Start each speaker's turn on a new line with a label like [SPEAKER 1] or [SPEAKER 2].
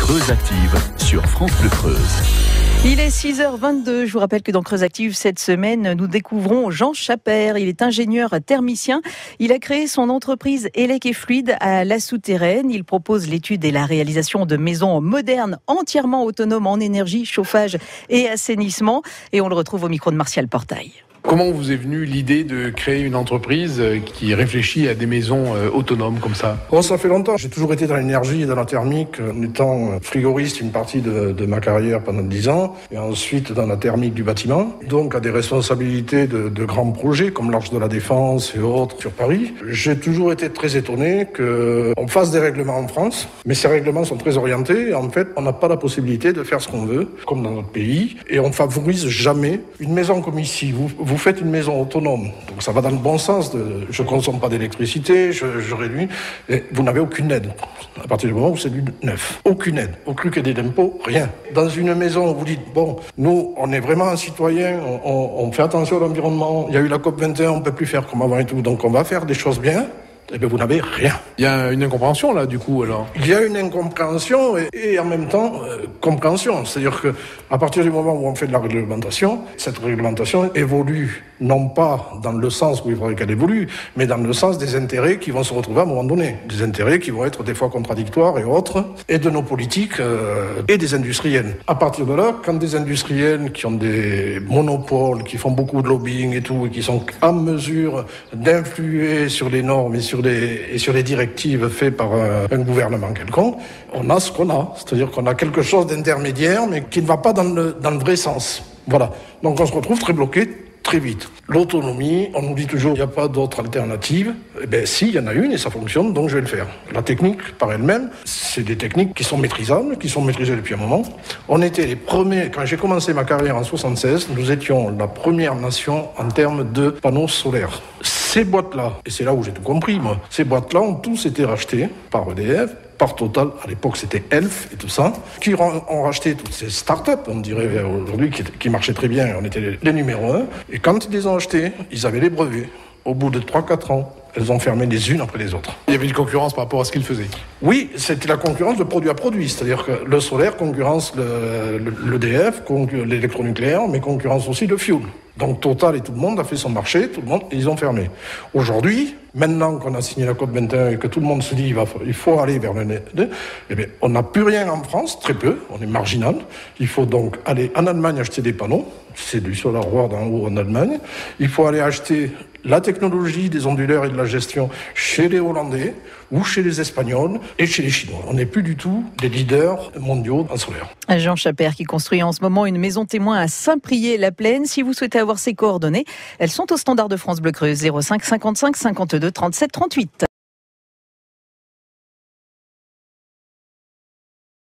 [SPEAKER 1] Creuse Active sur France Bleu Creuse.
[SPEAKER 2] Il est 6h22. Je vous rappelle que dans Creuse Active, cette semaine, nous découvrons Jean Chappert. Il est ingénieur thermicien. Il a créé son entreprise Elec et Fluide à La Souterraine. Il propose l'étude et la réalisation de maisons modernes, entièrement autonomes en énergie, chauffage et assainissement. Et on le retrouve au micro de Martial Portail.
[SPEAKER 3] Comment vous est venue l'idée de créer une entreprise qui réfléchit à des maisons autonomes comme ça ?
[SPEAKER 4] Ça fait longtemps. J'ai toujours été dans l'énergie et dans la thermique, en étant frigoriste une partie de ma carrière pendant 10 ans, et ensuite dans la thermique du bâtiment. Donc à des responsabilités de grands projets comme l'Arche de la Défense et autres sur Paris. J'ai toujours été très étonné qu'on fasse des règlements en France, mais ces règlements sont très orientés. Et en fait, on n'a pas la possibilité de faire ce qu'on veut, comme dans notre pays, et on favorise jamais une maison comme ici. Vous faites une maison autonome, donc ça va dans le bon sens. Je ne consomme pas d'électricité, je réduis, et vous n'avez aucune aide. À partir du moment où c'est du neuf, aucune aide, aucune aide d'impôt, rien. Dans une maison, vous dites, bon, nous, on est vraiment un citoyen, on fait attention à l'environnement, il y a eu la COP21, on ne peut plus faire comme avant et tout, donc on va faire des choses bien. Eh bien, vous n'avez rien.
[SPEAKER 3] Il y a une incompréhension là, du coup, alors.
[SPEAKER 4] Il y a une incompréhension et en même temps compréhension. C'est-à-dire que à partir du moment où on fait de la réglementation, cette réglementation évolue non pas dans le sens où il faudrait qu'elle évolue, mais dans le sens des intérêts qui vont se retrouver à un moment donné. Des intérêts qui vont être des fois contradictoires et autres, et de nos politiques et des industriels. À partir de là, quand des industriels qui ont des monopoles, qui font beaucoup de lobbying et tout, et qui sont en mesure d'influer sur les normes et sur les directives faites par un gouvernement quelconque, on a ce qu'on a. C'est-à-dire qu'on a quelque chose d'intermédiaire, mais qui ne va pas dans le vrai sens. Voilà. Donc on se retrouve très bloqué très vite. L'autonomie, on nous dit toujours il n'y a pas d'autre alternative. Eh bien si, il y en a une et ça fonctionne, donc je vais le faire. La technique, par elle-même, c'est des techniques qui sont maîtrisables, qui sont maîtrisées depuis un moment. On était les premiers, quand j'ai commencé ma carrière en 1976, nous étions la première nation en termes de panneaux solaires. Ces boîtes-là, et c'est là où j'ai tout compris, moi, ces boîtes-là ont tous été rachetées par EDF, par Total, à l'époque c'était Elf et tout ça, qui ont racheté toutes ces start-up, on dirait aujourd'hui, qui marchaient très bien, on était les numéros 1, et quand ils les ont achetés, ils avaient les brevets. Au bout de 3-4 ans, elles ont fermé les unes après les autres.
[SPEAKER 3] Il y avait une concurrence par rapport à ce qu'ils faisaient.
[SPEAKER 4] Oui, c'était la concurrence de produit à produit, c'est-à-dire que le solaire concurrence l'EDF, l'électronucléaire, mais concurrence aussi le fuel. Donc Total et tout le monde a fait son marché, tout le monde, et ils ont fermé. Aujourd'hui, maintenant qu'on a signé la COP21 et que tout le monde se dit il faut aller vers le net, eh bien, on n'a plus rien en France, très peu, on est marginal. Il faut donc aller en Allemagne acheter des panneaux, c'est du solar world en haut en Allemagne. Il faut aller acheter la technologie des onduleurs et de la gestion chez les Hollandais ou chez les Espagnols et chez les Chinois. On n'est plus du tout des leaders mondiaux en solaire.
[SPEAKER 2] Jean Chappert qui construit en ce moment une maison témoin à Saint-Priest-la-Plaine. Si vous souhaitez avoir ses coordonnées, elles sont au standard de France Bleu Creuse 05 55 52 37 38.